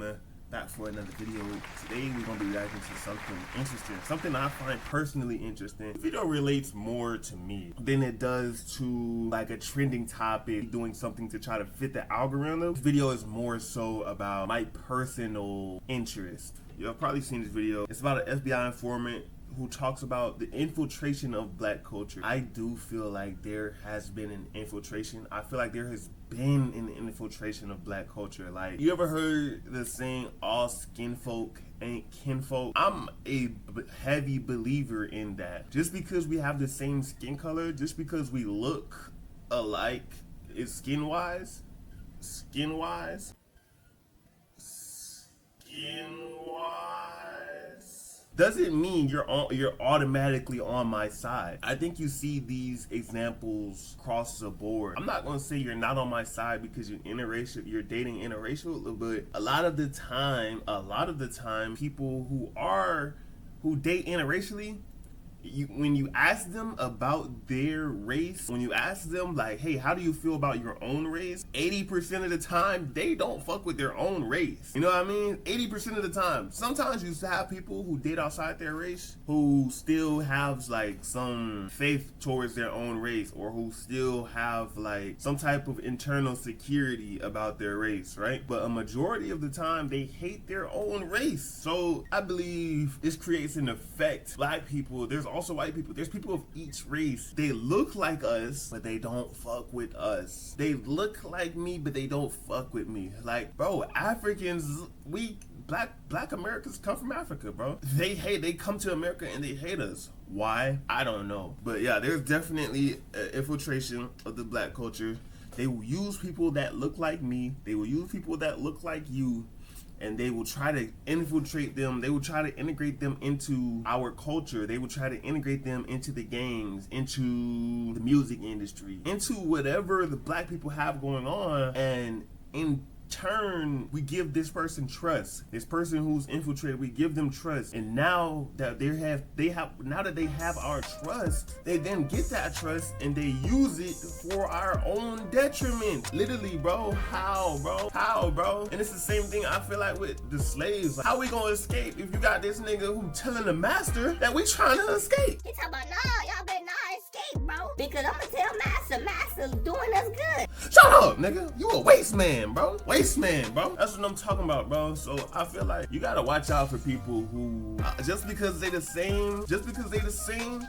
man. Back for another video. Today we're going to be reacting to something interesting. Something I find personally interesting. The video relates more to me than it does to like a trending topic, doing something to try to fit the algorithm. This video is more so about my personal interest. You've probably seen this video. It's about an FBI informant who talks about the infiltration of black culture. I do feel like there has been an infiltration. I feel like there has been an infiltration of black culture. Like, you ever heard the saying, all skin folk ain't kinfolk? I'm a heavy believer in that. Just because we have the same skin color, just because we look alike, is skin-wise, doesn't mean you're automatically on my side. I think you see these examples across the board. I'm not gonna say you're not on my side because you're interracial, you're dating interracial, but a lot of the time, people who date interracially, when you ask them about their race, when you ask them like, hey, how do you feel about your own race? 80% of the time, they don't fuck with their own race. You know what I mean? 80% of the time. Sometimes you have people who date outside their race who still have like some faith towards their own race, or who still have like some type of internal security about their race, right? But a majority of the time, they hate their own race. So I believe this creates an effect. Black people, there's also white people, there's people of each race. They look like us, but they don't fuck with us. They look like me, but they don't fuck with me. Like, bro, Africans, black Americans come from Africa, bro. They come to America and they hate us. Why? I don't know. But yeah, there's definitely an infiltration of the black culture. They will use people that look like me. They will use people that look like you, and they will try to infiltrate them. They will try to integrate them into our culture. They will try to integrate them into the gangs, into the music industry, into whatever the black people have going on. And in turn, we give this person trust. This person who's infiltrated, we give them trust. And now that they have our trust, they then get that trust and they use it for our own detriment. Literally, bro. How, bro? And it's the same thing I feel like with the slaves. Like, how we gonna escape if you got this nigga who telling the master that we trying to escape? He talking about, nah, y'all better not escape, bro. Because I'm gonna tell master's doing us good. Shut up, nigga. You a waste man, bro. Waste man, bro. That's what I'm talking about, bro. So I feel like you gotta watch out for people who just because they the same,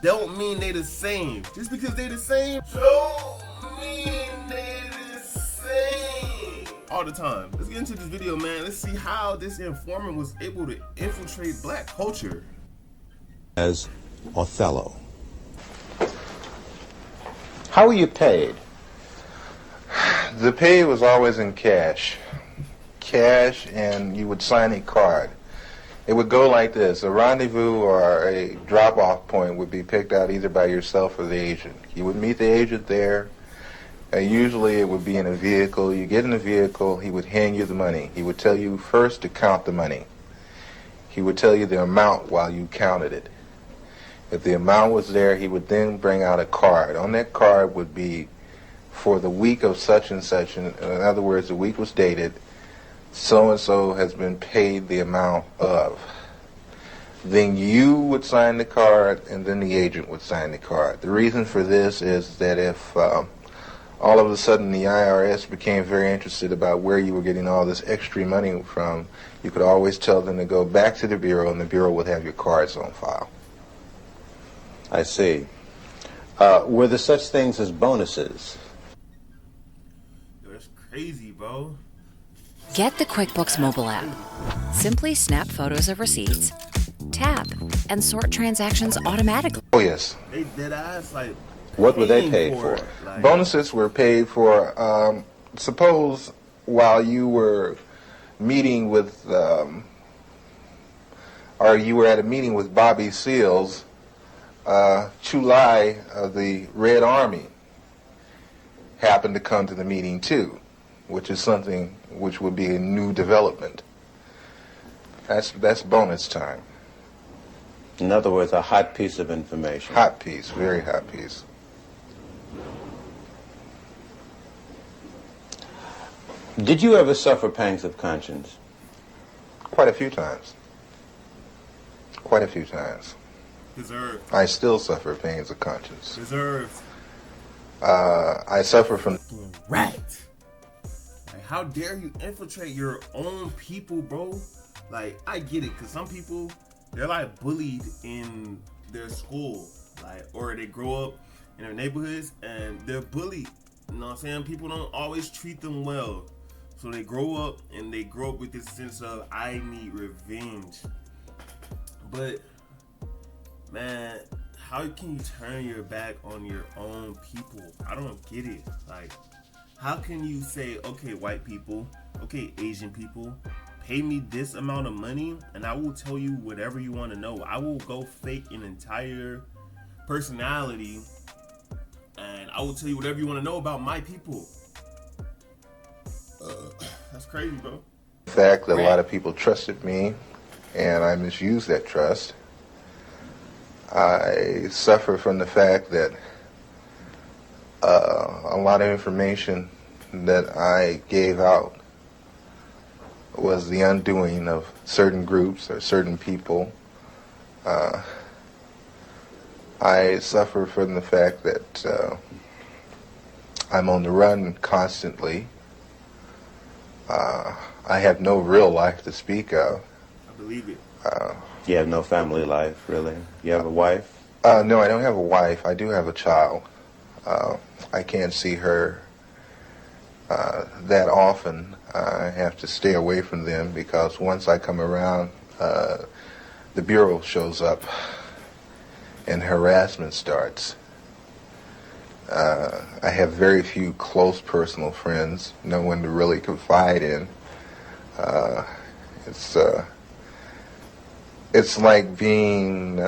don't mean they the same. Just because they the same, don't mean they the same. All the time. Let's get into this video, man. Let's see how this informant was able to infiltrate black culture. As Othello. How were you paid? The pay was always in cash. Cash, and you would sign a card. It would go like this. A rendezvous or a drop-off point would be picked out either by yourself or the agent. You would meet the agent there. Usually it would be in a vehicle. You get in the vehicle, he would hand you the money. He would tell you first to count the money. He would tell you the amount while you counted it. If the amount was there, he would then bring out a card. On that card would be for the week of such and such. In other words, the week was dated. So-and-so has been paid the amount of. Then you would sign the card, and then the agent would sign the card. The reason for this is that if all of a sudden the IRS became very interested about where you were getting all this extra money from, you could always tell them to go back to the Bureau, and the Bureau would have your cards on file. I see. Were there such things as bonuses? Yo, that's crazy, bro. Get the QuickBooks mobile app. Simply snap photos of receipts, tap, and sort transactions automatically. Oh, yes. They did ass like. What were they paid for? Like, bonuses were paid for, suppose while you were meeting with, or you were at a meeting with Bobby Seals, Chulai of the Red Army happened to come to the meeting too, which is something which would be a new development. That's bonus time. In other words, a hot piece of information. Hot piece, very hot piece. Did you ever suffer pangs of conscience? Quite a few times. Quite a few times. Deserved. I still suffer pains of conscience. Deserved. I suffer from... Rat. Like, how dare you infiltrate your own people, bro? Like, I get it, because some people, they're like bullied in their school, like, or they grow up in their neighborhoods and they're bullied. You know what I'm saying? People don't always treat them well. So they grow up with this sense of, I need revenge. But, man, how can you turn your back on your own people? I don't get it. Like, how can you say, okay, white people, okay, Asian people, pay me this amount of money and I will tell you whatever you want to know. I will go fake an entire personality and I will tell you whatever you want to know about my people. That's crazy, bro. The fact that a lot of people trusted me and I misused that trust. I suffer from the fact that a lot of information that I gave out was the undoing of certain groups or certain people. I suffer from the fact that I'm on the run constantly. I have no real life to speak of. I believe it. You have no family life, really? You have a wife? No, I don't have a wife. I do have a child. I can't see her that often. I have to stay away from them because once I come around, the Bureau shows up and harassment starts. I have very few close personal friends, no one to really confide in. It's like being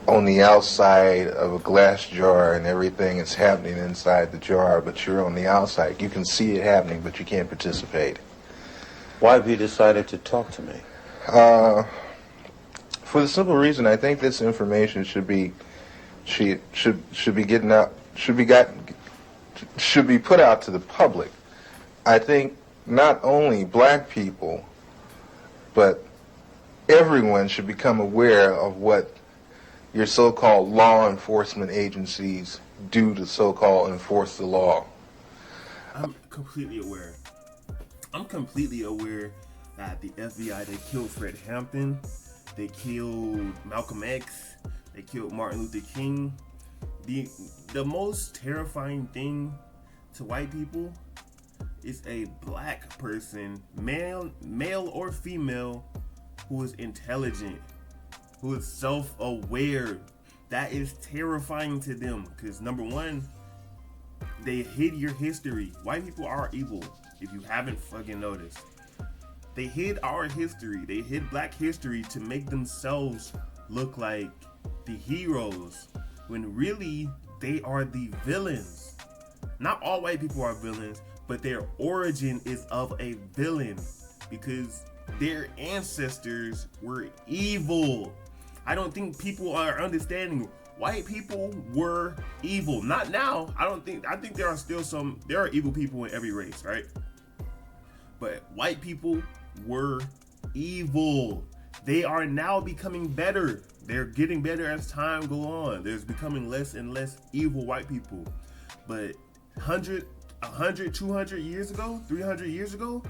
on the outside of a glass jar and everything is happening inside the jar, but you're on the outside. You can see it happening, but you can't participate. Why have you decided to talk to me? For the simple reason, I think this information should be getting out, should be put out to the public. I think not only black people, but everyone should become aware of what your so-called law enforcement agencies do to so-called enforce the law. I'm completely aware. I'm completely aware that the FBI, they killed Fred Hampton, they killed Malcolm X, they killed Martin Luther King. The most terrifying thing to white people is a black person, male or female, who is intelligent, who is self-aware. That is terrifying to them because, number one, they hid your history. White people are evil, if you haven't fucking noticed. They hid our history. They hid black history to make themselves look like the heroes, when really they are the villains. Not all white people are villains, but their origin is of a villain because their ancestors were evil. I don't think people are understanding. White people were evil. Not now. I think there are evil people in every race, right? But white people were evil. They are now becoming better. They're getting better as time goes on. There's becoming less and less evil white people. But 100, 200 years ago, 300 years ago,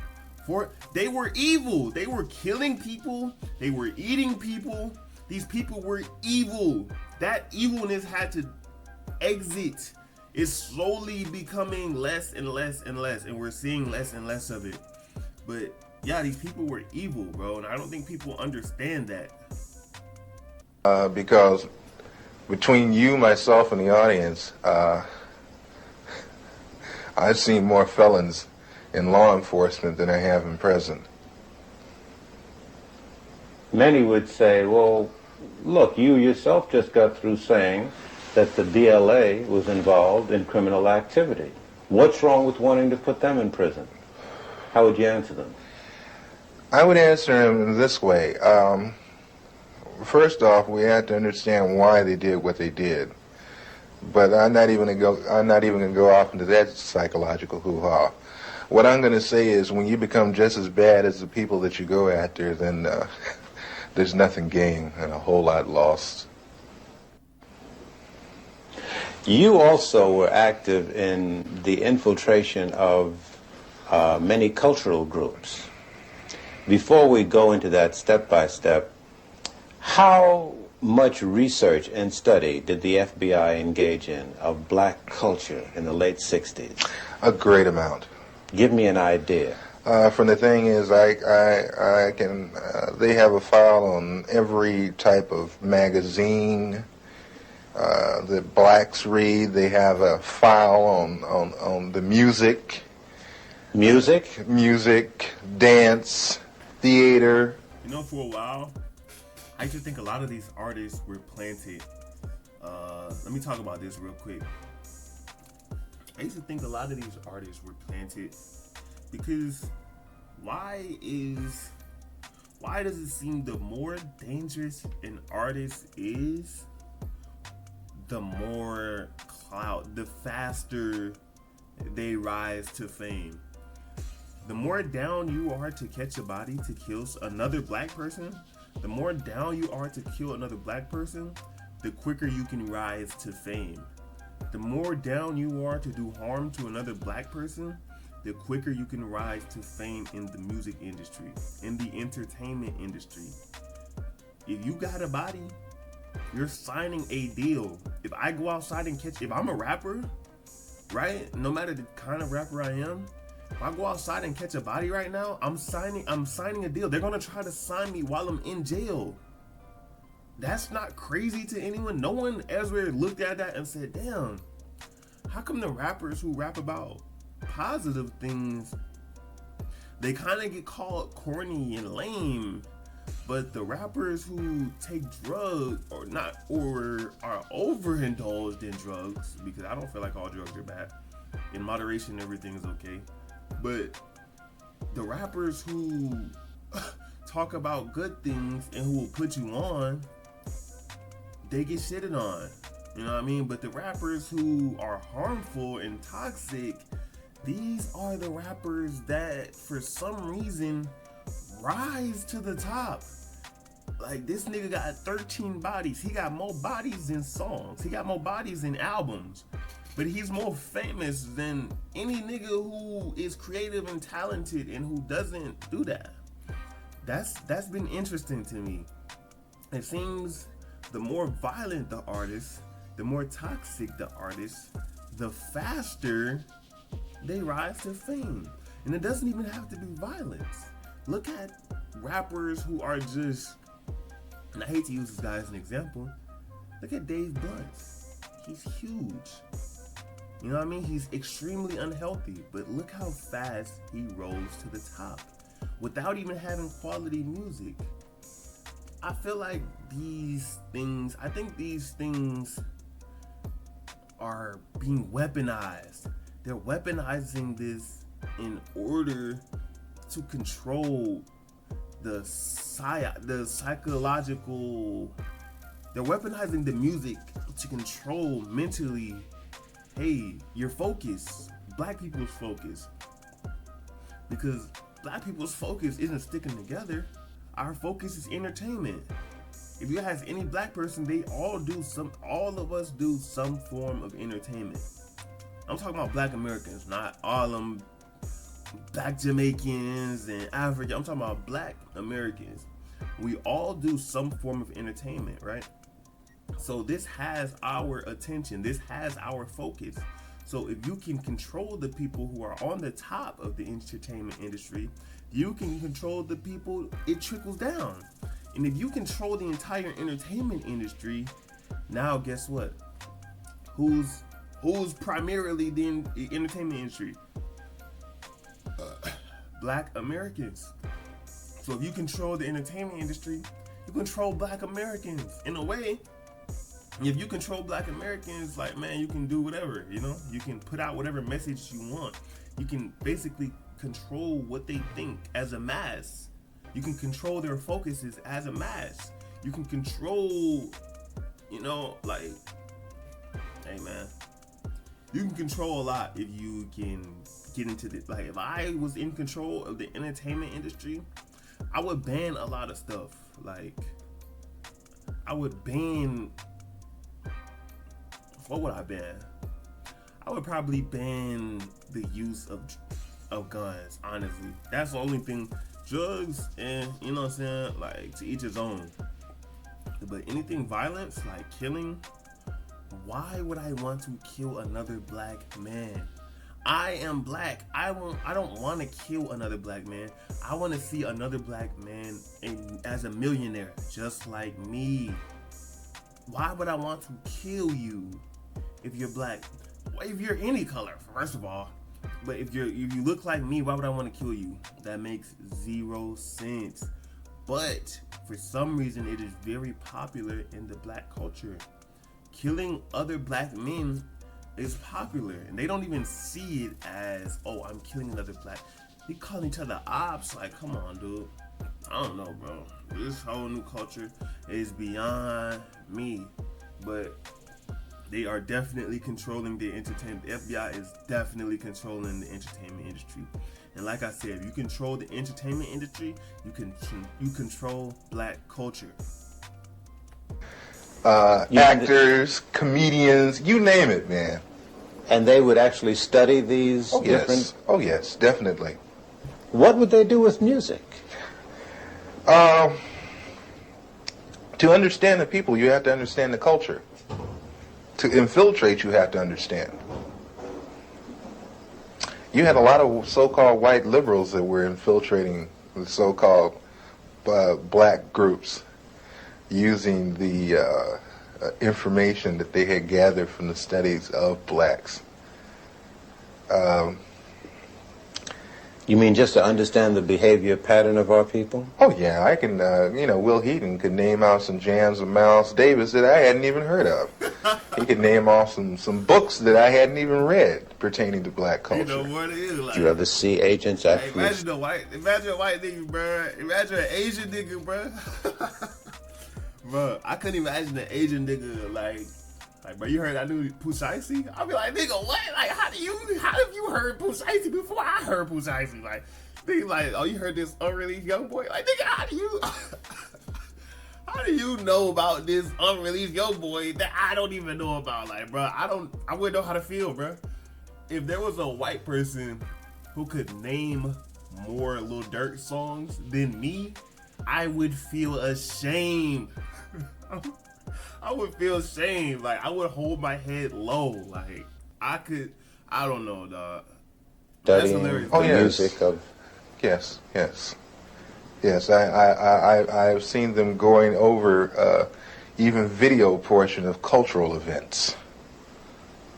they were evil. They were killing people. They were eating people. These people were evil. That evilness had to exit. It's slowly becoming less and less and less, and we're seeing less and less of it. But yeah, these people were evil, bro, and I don't think people understand that. Because between you, myself, and the audience, I've seen more felons in law enforcement than I have in prison. Many would say, well, look, you yourself just got through saying that the DLA was involved in criminal activity. What's wrong with wanting to put them in prison? How would you answer them? I would answer them this way. First off, we have to understand why they did what they did. But I'm not even gonna go off into that psychological hoo-ha. What I'm going to say is when you become just as bad as the people that you go after, then there's nothing gained and a whole lot lost. You also were active in the infiltration of many cultural groups. Before we go into that step by step, how much research and study did the FBI engage in of black culture in the late 60s? A great amount. Give me an idea. From the thing is, I can. They have a file on every type of magazine that blacks read. They have a file on the music. Music, dance, theater. You know, for a while, I used to think a lot of these artists were planted. Let me talk about this real quick. I used to think a lot of these artists were planted because why does it seem the more dangerous an artist is, the more clout, the faster they rise to fame? The more down you are to catch a body to kill another black person, the more down you are to kill another black person, the quicker you can rise to fame. The more down you are to do harm to another black person, the quicker you can rise to fame in the music industry, in the entertainment industry. If you got a body, you're signing a deal. If I go outside and if I'm a rapper, right? No matter the kind of rapper I am, if I go outside and catch a body right now, I'm signing a deal. They're gonna try to sign me while I'm in jail. That's not crazy to anyone. No one ever looked at that and said, damn, how come the rappers who rap about positive things, they kind of get called corny and lame, but the rappers who take drugs or are overindulged in drugs, because I don't feel like all drugs are bad. In moderation, everything is okay. But the rappers who talk about good things and who will put you on, they get shitted on. You know what I mean? But the rappers who are harmful and toxic, these are the rappers that for some reason rise to the top. Like, this nigga got 13 bodies. He got more bodies than songs. He got more bodies than albums. But he's more famous than any nigga who is creative and talented and who doesn't do that. That's been interesting to me. It seems the more violent the artist, the more toxic the artist, the faster they rise to fame. And it doesn't even have to be violence. Look at rappers who are just, and I hate to use this guy as an example, look at Dave Blunt. He's huge. You know what I mean? He's extremely unhealthy, but look how fast he rose to the top without even having quality music. I feel like these things are being weaponized. They're weaponizing this in order to control the psychological. They're weaponizing the music to control mentally, hey, your focus, black people's focus. Because black people's focus isn't sticking together. Our focus is entertainment. If you ask any black person, all of us do some form of entertainment. I'm talking about black Americans, not all them black Jamaicans and African. I'm talking about black Americans. We all do some form of entertainment, right? So this has our attention. This has our focus. So if you can control the people who are on the top of the entertainment industry, you can control the people, it trickles down. And if you control the entire entertainment industry, now guess what? Who's primarily the entertainment industry? Black Americans. So if you control the entertainment industry, you control black Americans. In a way, if you control black Americans, like, man, you can do whatever, you know? You can put out whatever message you want. You can basically control what they think as a mass. You can control their focuses as a mass. You can control, you know, like, hey man, you can control a lot if you can get into this. Like, if I was in control of the entertainment industry, I would ban a lot of stuff. Like, I would ban. What would I ban? I would probably ban the use of guns. Honestly, that's the only thing. Drugs and, you know what I'm saying, like, to each his own. But anything violence, like killing, why would I want to kill another black man? I am black. I don't want to kill another black man. I want to see another black man as a millionaire, just like me. Why would I want to kill you if you're black? If you're any color, first of all. But if you look like me, why would I want to kill you? That makes zero sense. But for some reason, it is very popular in the black culture. Killing other black men is popular, and they don't even see it as, oh, I'm killing another black. They call each other ops. Like, come on, dude. I don't know, bro. This whole new culture is beyond me. But they are definitely controlling the entertainment. The FBI is definitely controlling the entertainment industry. And like I said, if you control the entertainment industry, you control black culture. Actors, comedians, you name it, man. And they would actually study these different... Yes. Oh, yes, definitely. What would they do with music? To understand the people, you have to understand the culture. To infiltrate, you have to understand. You had a lot of so-called white liberals that were infiltrating the so-called black groups using the information that they had gathered from the studies of blacks. You mean just to understand the behavior pattern of our people? Oh, yeah, I can, Will Heaton could name out some jams of Miles Davis that I hadn't even heard of. He could name off some books that I hadn't even read pertaining to black culture. You know what it is like. Did you ever see agents actually? Imagine a white nigga, bro. Imagine an Asian nigga, bro. Bro, I couldn't imagine an Asian nigga like, bro, you heard I knew Pusaisi? I'd be like, nigga, what? Like, how have you heard Pusaisi before I heard Pusaisi? Like, nigga, like, oh, you heard this unreleased young boy? Like, nigga, how do you know about this unreleased young boy that I don't even know about? Like, bro, I wouldn't know how to feel, bro. If there was a white person who could name more Lil Durk songs than me, I would feel ashamed. I would feel ashamed. Like, I would hold my head low. Like, I don't know, dog. That's hilarious. Oh, yes. Music of... Yes. I've seen them going over even video portion of cultural events.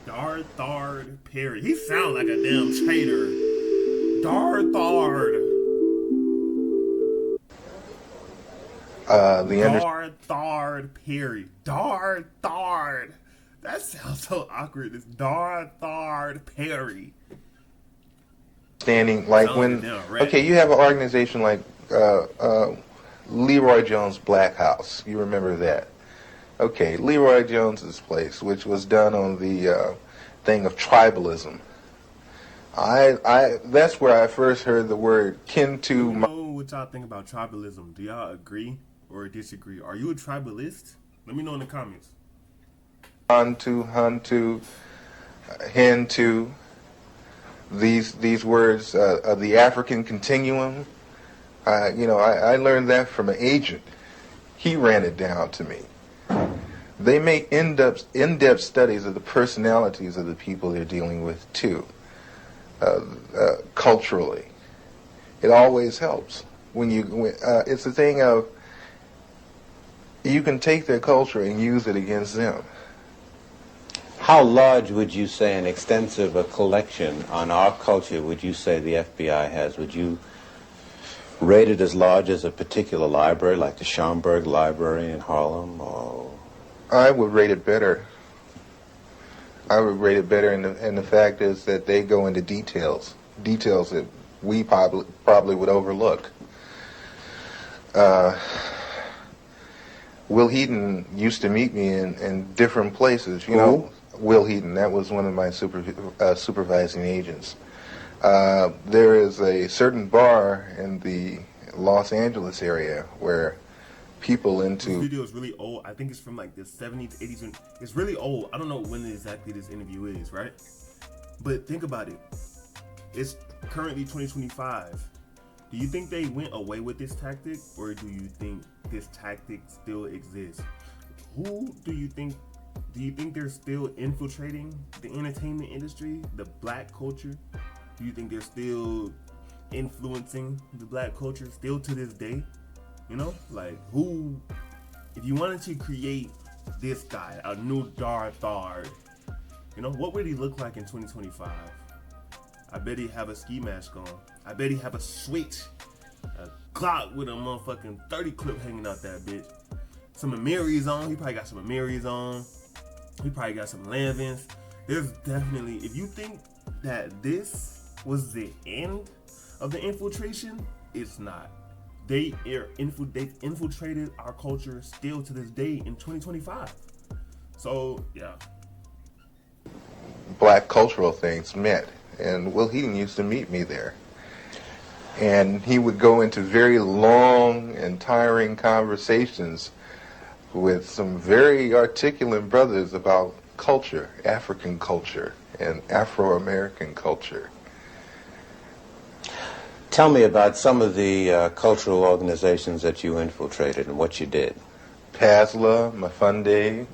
Darthard Perry. He sounds like a damn traitor. Darthard. Darthard Perry. Darthard. That sounds so awkward. It's Darthard Perry. Standing like when you have an organization like Leroy Jones Black House. You remember that? Okay, Leroy Jones's place, which was done on the thing of tribalism. That's where I first heard the word kin to. You know what y'all think about tribalism? Do y'all agree or disagree? Are you a tribalist? Let me know in the comments. Hantu, Hintu. These words of the African continuum. I learned that from an agent. He ran it down to me. They make in-depth studies of the personalities of the people they're dealing with too. Culturally, it always helps when it's the thing of you can take their culture and use it against them. How large would you say an extensive collection on our culture would you say the FBI has? Would you rate it as large as a particular library, like the Schomburg Library in Harlem? Or I would rate it better. And the fact is that they go into details that we probably would overlook. Will Heaton used to meet me in different places, you know. Will Heaton, that was one of my supervising agents. There is a certain bar in the Los Angeles area where people This into video is really old. I think it's from like the 70s, 80s. And it's really old. I don't know when exactly this interview is, right? But think about it. It's currently 2025. Do you think they went away with this tactic, or do you think this tactic still exists? Who do you think they're still infiltrating the entertainment industry, the black culture? Do you think they're still influencing the black culture still to this day? You know, like who, if you wanted to create this guy, a new Darthard, you know, what would he look like in 2025? I bet he have a ski mask on. I bet he have a switch, a Glock with a motherfucking 30 clip hanging out that bitch. Some Amiris on. He probably got some Amiris on. He probably got some Lanvins. There's definitely, if you think that this was the end of the infiltration, it's not. They've infiltrated our culture still to this day in 2025. So, yeah. black cultural things met. And Will Heaton used to meet me there. And he would go into very long and tiring conversations with some very articulate brothers about culture, African culture, and Afro-American culture. Tell me about some of the cultural organizations that you infiltrated and what you did. PASLA, Mafunde,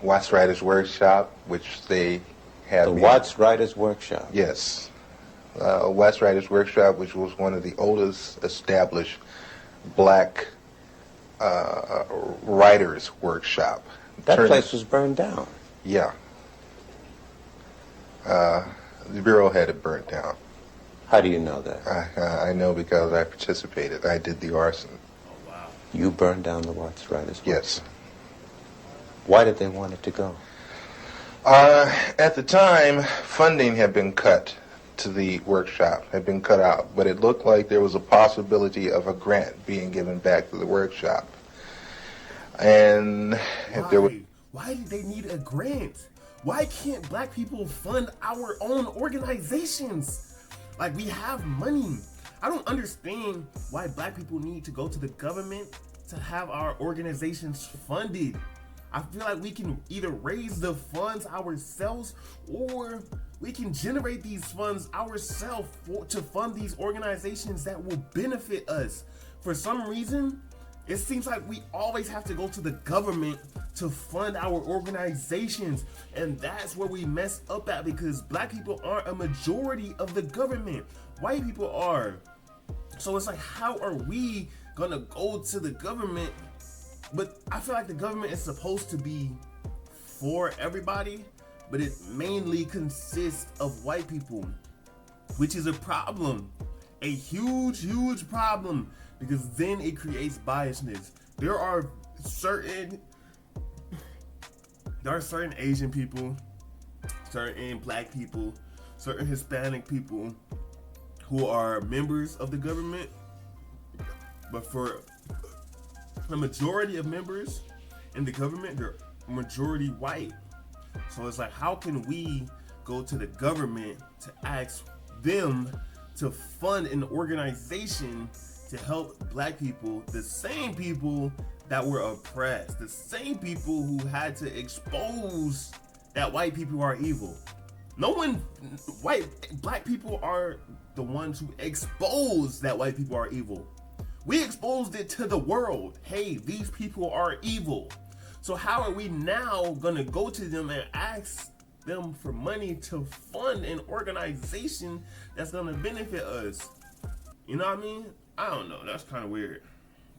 Watts Writers Workshop, which they had. The Watts Writers Workshop? Yes. Watts Writers Workshop, which was one of the oldest established black writers workshop. That place was burned down. Yeah. The Bureau had it burnt down. How do you know that? I know because I participated. I did the arson. Oh, wow. You burned down the Watts Writers Workshop? Yes. Why did they want it to go? At the time, funding had been cut to the workshop, had been cut out, but it looked like there was a possibility of a grant being given back to the workshop. And if there was... Why did they need a grant? Why can't black people fund our own organizations? Like, we have money. I don't understand why black people need to go to the government to have our organizations funded. I feel like we can either raise the funds ourselves, or we can generate these funds ourselves to fund these organizations that will benefit us. For some reason, it seems like we always have to go to the government to fund our organizations. And that's where we mess up at, because black people aren't a majority of the government. White people are. So it's like, how are we gonna go to the government? But I feel like the government is supposed to be for everybody, but it mainly consists of white people, which is a problem. A huge, huge problem, because then it creates biasness. There are certain Asian people, certain black people, certain Hispanic people who are members of the government, but for the majority of members in the government, they're majority white. So it's like, how can we go to the government to ask them to fund an organization to help black people, the same people that were oppressed, the same people who had to expose that white people are evil? Black people are the ones who expose that white people are evil. We exposed it to the world. Hey, these people are evil. So how are we now gonna go to them and ask them for money to fund an organization that's gonna benefit us? You know what I mean? I don't know. That's kind of weird.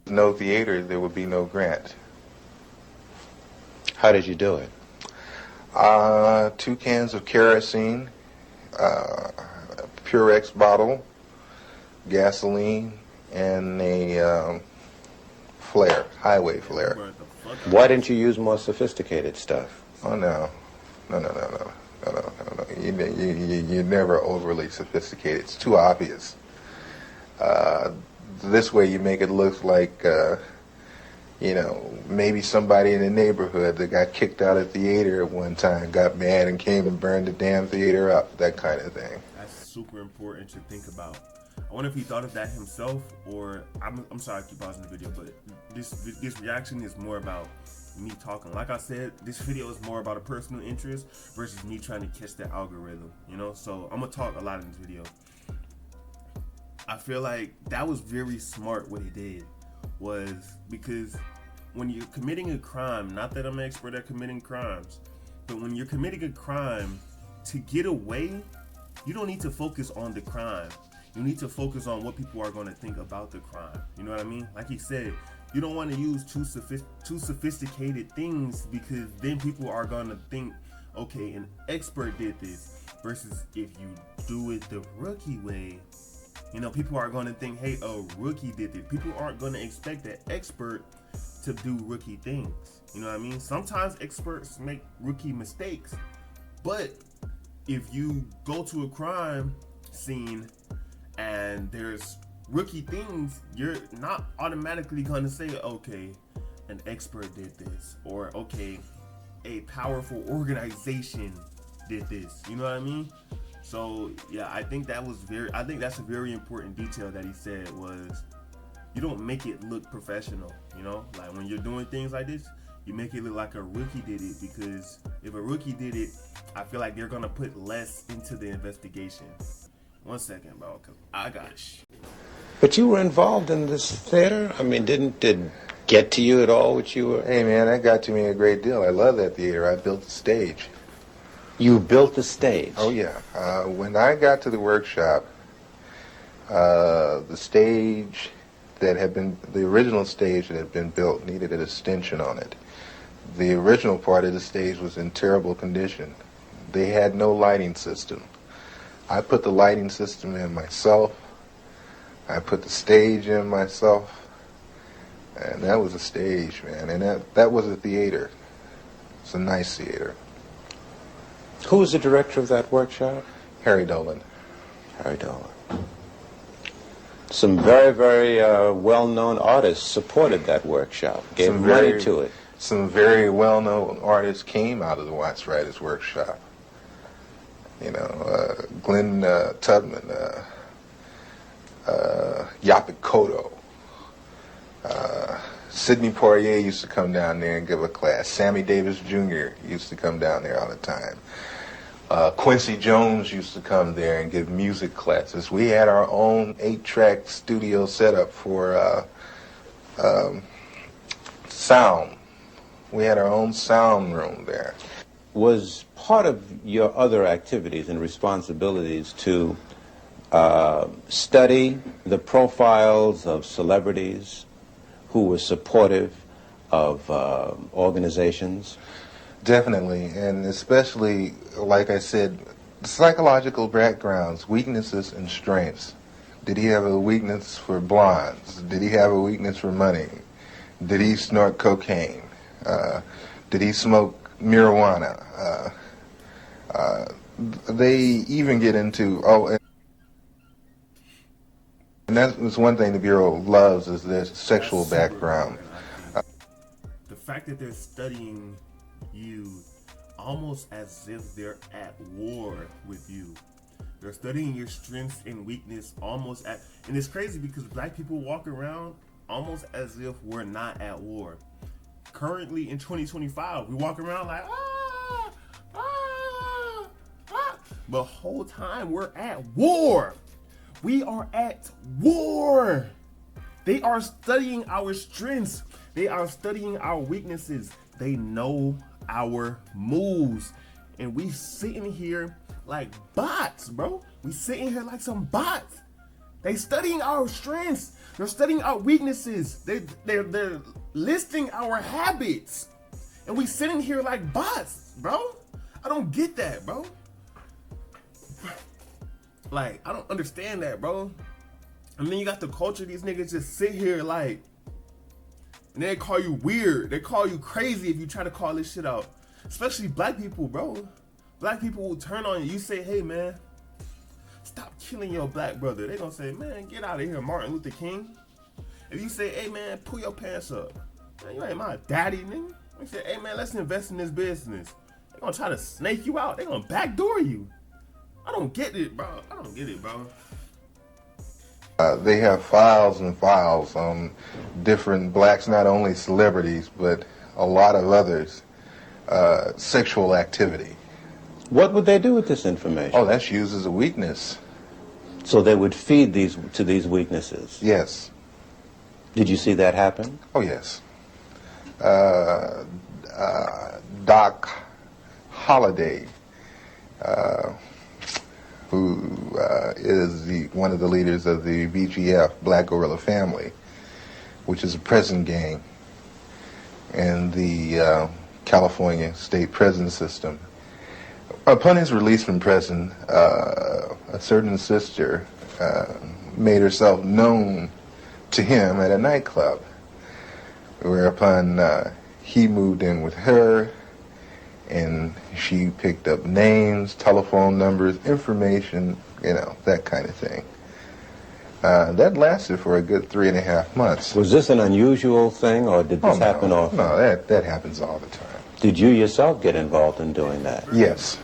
No theater, there would be no grant. How did you do it? 2 cans of kerosene, Purex bottle, gasoline, and a flare, highway flare. Why didn't you use more sophisticated stuff? Oh no. You're never overly sophisticated. It's too obvious. This way you make it look like, maybe somebody in the neighborhood that got kicked out of the theater at one time got mad and came and burned the damn theater up, that kind of thing. That's that's super important to think about. I wonder if he thought of that himself, or I'm sorry I keep pausing the video, but this reaction is more about me talking. Like I said, this video is more about a personal interest versus me trying to catch the algorithm, you know? So I'm gonna talk a lot in this video. I feel like that was very smart what he did, was because when you're committing a crime, not that I'm an expert at committing crimes, but when you're committing a crime, to get away, you don't need to focus on the crime. You need to focus on what people are going to think about the crime. You know what I mean? Like he said, you don't want to use too sophisticated things, because then people are going to think, okay, an expert did this, versus if you do it the rookie way, you know, people are going to think, hey, a rookie did it. People aren't going to expect an expert to do rookie things. You know what I mean? Sometimes experts make rookie mistakes, but if you go to a crime scene and there's rookie things, you're not automatically going to say, okay, an expert did this, or okay, a powerful organization did this. You know what I mean? So yeah, I think that's a very important detail that he said, was you don't make it look professional, you know? Like when you're doing things like this, you make it look like a rookie did it, because if a rookie did it, I feel like they're gonna put less into the investigation. 1 second, bro, cause I got shit. But you were involved in this theater? I mean, did it get to you at all what you were... Hey, man, that got to me a great deal. I love that theater. I built the stage. You built the stage? Oh, yeah. When I got to the workshop, the stage that had been, the original stage that had been built needed an extension on it. The original part of the stage was in terrible condition. They had no lighting system. I put the lighting system in myself. I put the stage in myself. And that was a stage, man. And that was a theater. It's a nice theater. Who was the director of that workshop? Harry Dolan. Harry Dolan. Some very, very well-known artists supported that workshop, gave money to it. Some very well-known artists came out of the Watts Writers Workshop. You know, Glenn Tubman, Yaphet Kotto, Sidney Poitier used to come down there and give a class. Sammy Davis Jr. used to come down there all the time. Quincy Jones used to come there and give music classes. We had our own 8-track studio setup for sound. We had our own sound room there. Was part of your other activities and responsibilities to study the profiles of celebrities who were supportive of organizations? Definitely, and especially, like I said, psychological backgrounds, weaknesses and strengths. Did he have a weakness for blondes? Did he have a weakness for money? Did he snort cocaine? Did he smoke marijuana? They even get into, and that was one thing the Bureau loves, is their sexual background. The fact that they're studying you almost as if they're at war with you. They're studying your strengths and weakness almost at, and it's crazy because black people walk around almost as if we're not at war. Currently in 2025, we walk around like, but whole time we're at war. We are at war. They are studying our strengths. They are studying our weaknesses. They know our moves. And we sitting here like bots, bro. We sitting here like some bots. They studying our strengths. They're studying our weaknesses. They're listing our habits. And we sitting here like bots, bro. I don't get that, bro. Like, I don't understand that, bro. And then you got the culture, these niggas just sit here like, and they call you weird. They call you crazy if you try to call this shit out. Especially black people, bro. Black people will turn on you. You say, hey, man, stop killing your black brother. They gonna say, man, get out of here, Martin Luther King. If you say, hey, man, pull your pants up. Man, you ain't my daddy, nigga. You say, hey, man, let's invest in this business. They gonna try to snake you out. They gonna backdoor you. I don't get it, bro. I don't get it, bro. They have files and files on different blacks, not only celebrities, but a lot of others, sexual activity. What would they do with this information? Oh, that's used as a weakness. So they would feed these to these weaknesses? Yes. Did you see that happen? Oh, yes. Doc Holliday, who is one of the leaders of the BGF, Black Gorilla Family, which is a prison gang in the California state prison system. Upon his release from prison, a certain sister made herself known to him at a nightclub, whereupon he moved in with her, and she picked up names, telephone numbers, information, that kind of thing. That lasted for a good 3.5 months. Was this an unusual thing, or did this happen often? No, that happens all the time. Did you yourself get involved in doing that? Yes.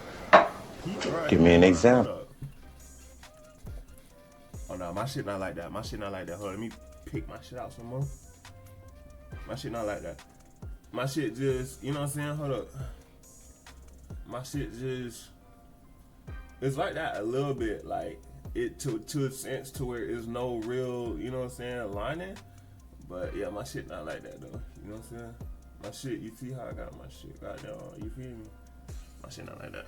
Give me an example. Oh no, my shit not like that. My shit not like that. Hold on, let me pick my shit out some more. My shit not like that. My shit just, you know what I'm saying? Hold up. My shit just, it's like that a little bit. Like, it to a sense to where there's no real, you know what I'm saying, aligning. But yeah, my shit not like that though. You know what I'm saying? My shit, you see how I got my shit? Goddamn, you feel me? My shit not like that.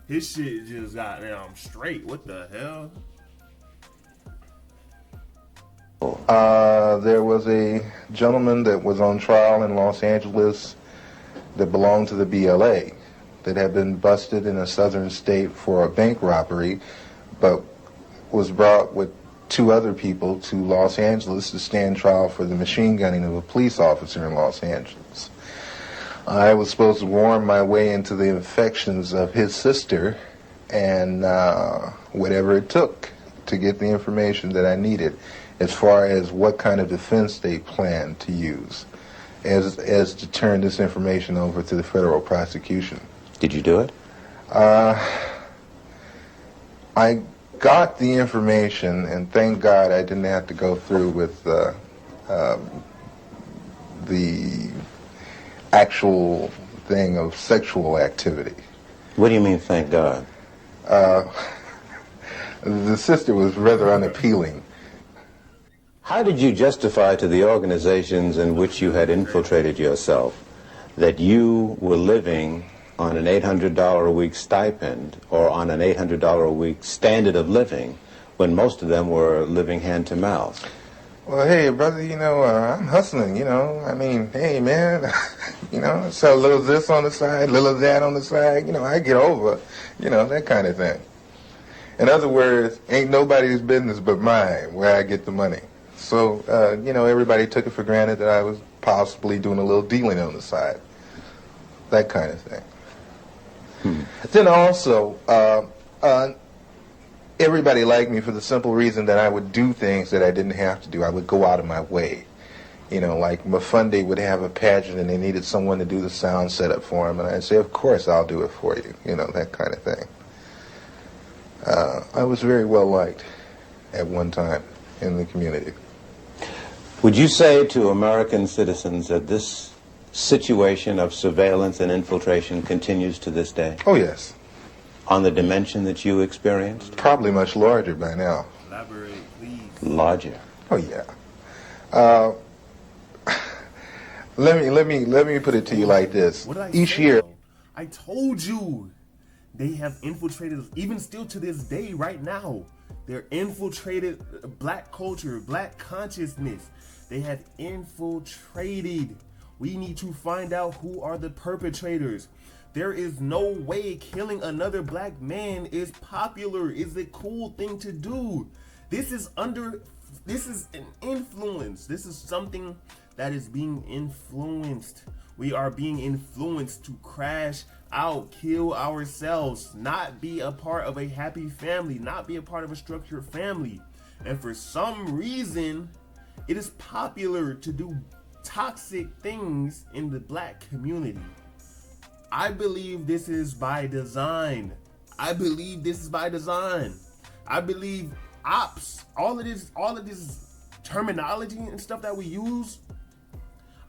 His shit just goddamn straight. What the hell? There was a gentleman that was on trial in Los Angeles that belonged to the BLA that had been busted in a southern state for a bank robbery, but was brought with 2 other people to Los Angeles to stand trial for the machine gunning of a police officer in Los Angeles. I was supposed to worm my way into the affections of his sister and whatever it took to get the information that I needed as far as what kind of defense they planned to use as to turn this information over to the federal prosecution. Did you do it? I got the information, and thank God I didn't have to go through with the actual thing of sexual activity. What do you mean, thank God? The sister was rather unappealing. How did you justify to the organizations in which you had infiltrated yourself that you were living on an $800 a week stipend or on an $800 a week standard of living when most of them were living hand to mouth? Well, hey, brother, I'm hustling, I mean, hey, man, so a little this on the side, a little of that on the side, I get over, that kind of thing. In other words, ain't nobody's business but mine where I get the money. So, everybody took it for granted that I was possibly doing a little dealing on the side. That kind of thing. Then also, everybody liked me for the simple reason that I would do things that I didn't have to do. I would go out of my way. Like Mafunde would have a pageant and they needed someone to do the sound setup for him. And I'd say, of course, I'll do it for you. That kind of thing. I was very well liked at one time in the community. Would you say to American citizens that this situation of surveillance and infiltration continues to this day? Oh, yes. On the dimension that you experienced? Probably much larger by now. Elaborate, please. Larger? Oh, yeah. Let me put it to you like this. What did I Each say, year... though? I told you. They have infiltrated, even still to this day, right now. They're infiltrated black culture, black consciousness. They have infiltrated. We need to find out who are the perpetrators. There is no way killing another black man is popular, is a cool thing to do. This is an influence. This is something that is being influenced. We are being influenced to crash out, kill ourselves, not be a part of a happy family, not be a part of a structured family. And for some reason, it is popular to do toxic things in the black community. I believe this is by design. I believe this is by design. I believe ops, all of this terminology and stuff that we use.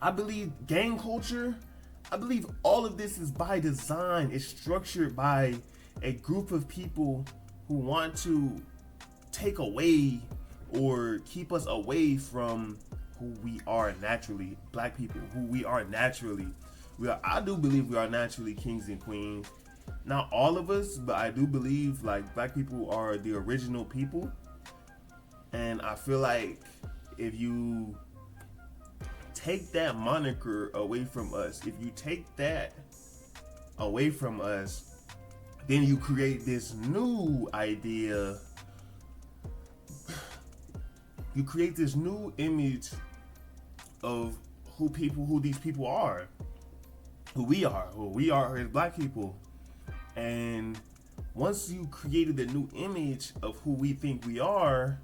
I believe gang culture. I believe all of this is by design. It's structured by a group of people who want to take away or keep us away from who we are naturally. Black people, who we are naturally. I do believe we are naturally kings and queens. Not all of us, but I do believe like black people are the original people. And I feel like if you take that moniker away from us, if you take that away from us, then you create this new idea. You create this new image of who these people are, who we are as black people. And once you created the new image of who we think we are,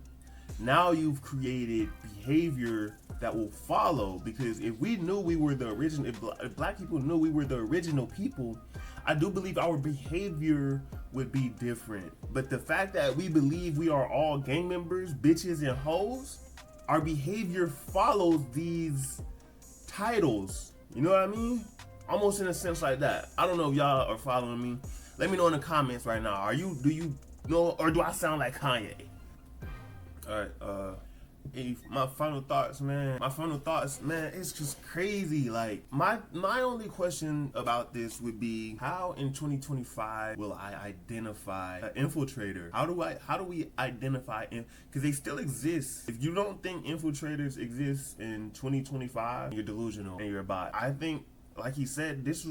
now you've created behavior that will follow. Because if we knew we were the original, if black people knew we were the original people, I do believe our behavior would be different. But the fact that we believe we are all gang members, bitches, and hoes, our behavior follows these titles. You know what I mean? Almost in a sense like that. I don't know if y'all are following me. Let me know in the comments right now. Do you know, or do I sound like Kanye? Alright, my final thoughts, man. It's just crazy. Like, my only question about this would be, how in 2025 will I identify an infiltrator? How do we identify, because they still exist. If you don't think infiltrators exist in 2025, you're delusional and you're a bot. I think, like he said, this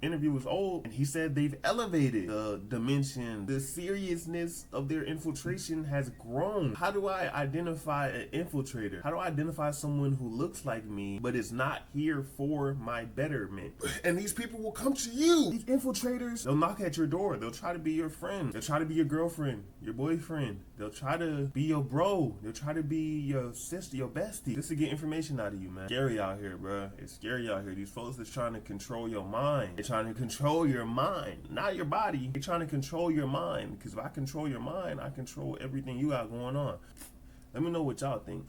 interview was old, and he said they've elevated the dimension. The seriousness of their infiltration has grown. How do I identify an infiltrator? How do I identify someone who looks like me but is not here for my betterment? And these people will come to you. These infiltrators, they'll knock at your door. They'll try to be your friend. They'll try to be your girlfriend, your boyfriend. They'll try to be your bro. They'll try to be your sister, your bestie, just to get information out of you, man. Scary out here, bro. It's scary out here. These folks is trying to control your mind. They're trying to control your mind, not your body. They're trying to control your mind, because if I control your mind, I control everything you got going on. Let me know what y'all think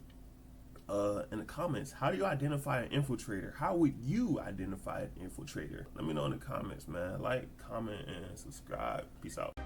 in the comments. How do you identify an infiltrator? How would you identify an infiltrator? Let me know in the comments, man. Like, comment, and subscribe. Peace out.